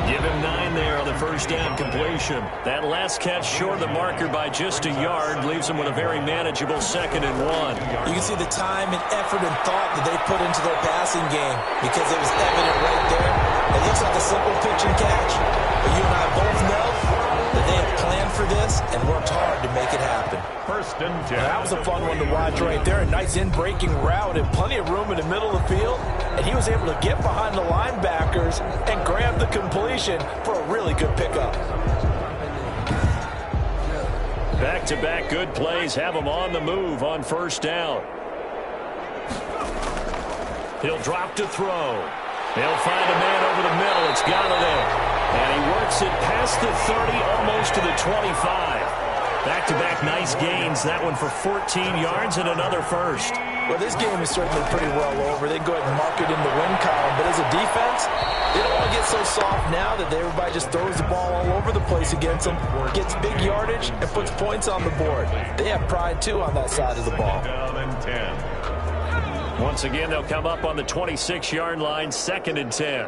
G: Give him 9 there on the first down completion. That last catch short of the marker by just a yard leaves him with a very manageable 2nd and 1.
E: You can see the time and effort and thought that they put into their passing game because it was evident right there. It looks like a simple pitch and catch, but you and I both know that they have planned for this and worked hard to make it happen.
C: 1st and 10.
E: That was a fun one to watch right there. A nice in-breaking route and plenty of room in the middle of the field. And he was able to get behind the linebackers and grab the completion for a really good pickup.
G: Back-to-back good plays have him on the move on 1st down. He'll drop to throw. They'll find a man over the middle. It's Golladay. And he works it past the 30, almost to the 25. Back-to-back nice gains. That one for 14 yards and another first.
E: Well, this game is certainly pretty well over. They go ahead and mark it in the win column. But as a defense, they don't want to get so soft now that everybody just throws the ball all over the place against them, gets big yardage, and puts points on the board. They have pride, too, on that side of the ball.
C: Down and 10.
G: Once again, they'll come up on the 26-yard line, 2nd and 10.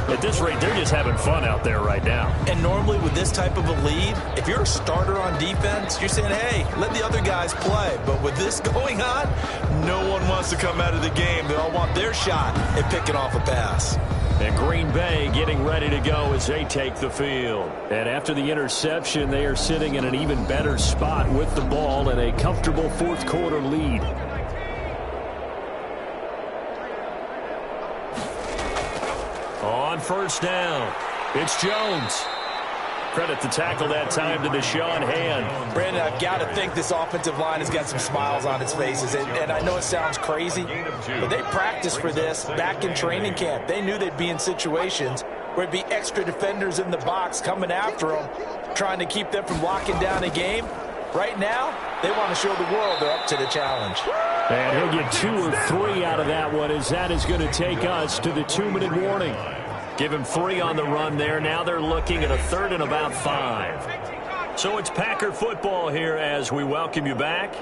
G: At this rate, they're just having fun out there right now.
E: And normally with this type of a lead, if you're a starter on defense, you're saying, hey, let the other guys play. But with this going on, no one wants to come out of the game. They all want their shot at picking off a pass.
G: And Green Bay getting ready to go as they take the field. And after the interception, they are sitting in an even better spot with the ball and a comfortable 4th quarter lead. On 1st down, it's Jones. Credit the tackle that time to Deshaun Hand.
E: Brandon, I've got to think this offensive line has got some smiles on its faces. And I know it sounds crazy, but they practiced for this back in training camp. They knew they'd be in situations where it'd be extra defenders in the box coming after them, trying to keep them from locking down a game. Right now, they want to show the world they're up to the challenge.
G: And he'll get 2 or 3 out of that one, as that is going to take us to the 2-minute warning. Give him 3 on the run there. Now they're looking at a 3rd and about 5. So it's Packer football here as we welcome you back.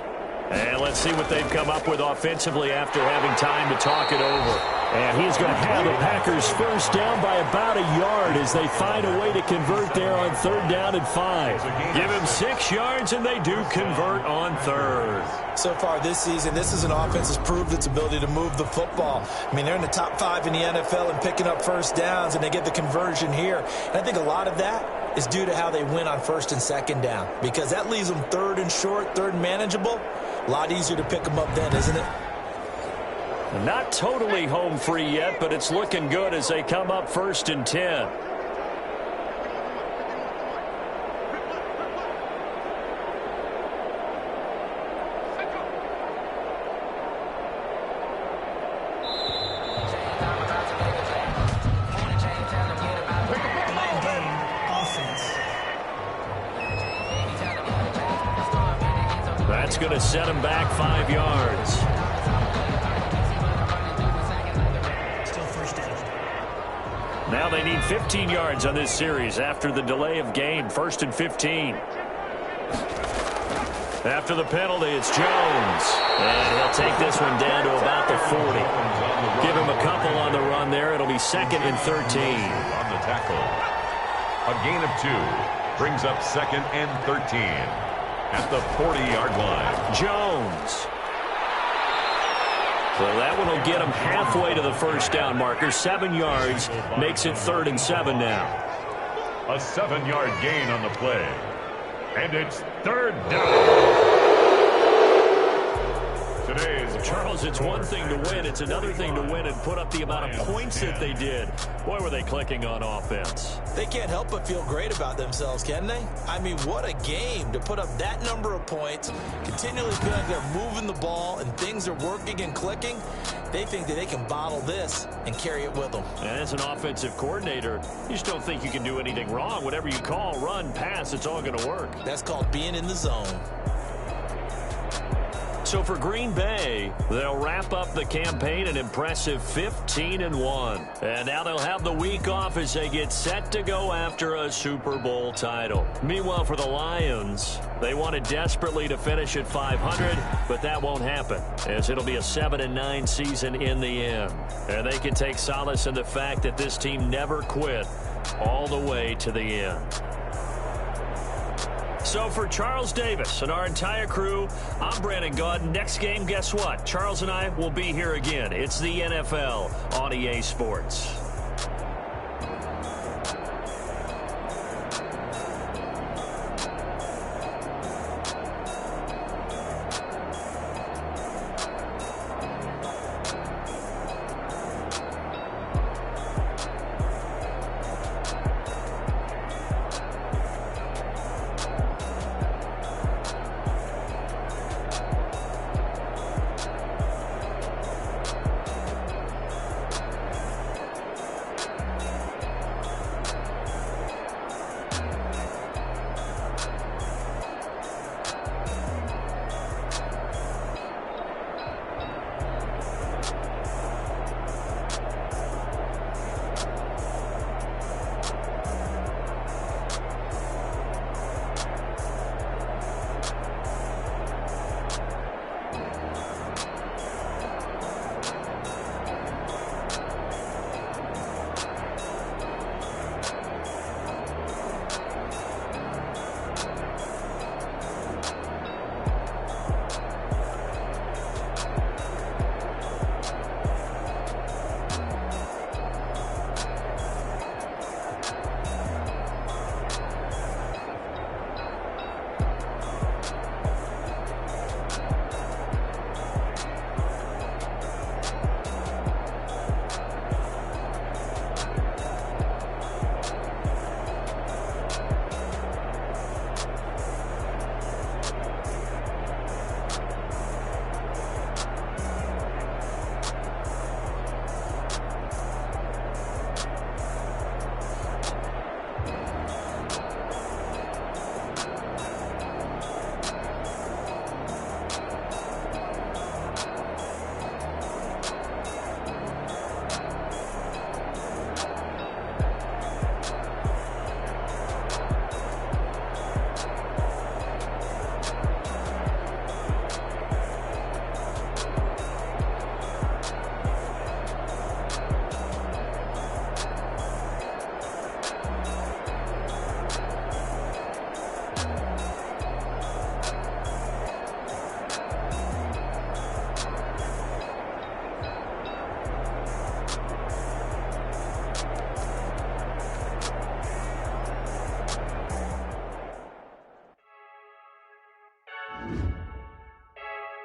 G: And let's see what they've come up with offensively after having time to talk it over. And he's going to have the Packers first down by about a yard as they find a way to convert there on 3rd down and 5. Give him 6 yards, and they do convert on 3rd.
E: So far this season, this is an offense that's proved its ability to move the football. I mean, they're in the top 5 in the NFL and picking up first downs, and they get the conversion here. And I think a lot of that is due to how they win on 1st and 2nd down, because that leaves them 3rd and short, 3rd and manageable. A lot easier to pick them up then, isn't it?
G: Not totally home free yet, but it's looking good as they come up 1st and 10. That's going to set him back 5 yards.
H: Still first down.
G: Now they need 15 yards on this series after the delay of game. 1st and 15. After the penalty, it's Jones. And he'll take this one down to about the 40. Give him a couple on the run there. It'll be 2nd and 13.
C: On the tackle. A gain of 2 brings up 2nd and 13. At the 40-yard line.
G: Jones. So that one will get him halfway to the first down marker. 7 yards makes it 3rd and 7 now.
C: A 7-yard gain on the play. And it's 3rd down. Today's
G: Charles, it's one thing to win. It's another thing to win and put up the amount of points that they did. Boy, were they clicking on offense.
E: They can't help but feel great about themselves, can they? I mean, what a game to put up that number of points, continually feel like they're moving the ball and things are working and clicking. They think that they can bottle this and carry it with them.
G: And as an offensive coordinator, you just don't think you can do anything wrong. Whatever you call, run, pass, it's all going to work.
E: That's called being in the zone.
G: So for Green Bay, they'll wrap up the campaign an impressive 15-1. And now they'll have the week off as they get set to go after a Super Bowl title. Meanwhile, for the Lions, they wanted desperately to finish at 500, but that won't happen, as it'll be a 7-9 season in the end. And they can take solace in the fact that this team never quit all the way to the end. So for Charles Davis and our entire crew, I'm Brandon Gaudin. Next game, guess what? Charles and I will be here again. It's the NFL on EA Sports.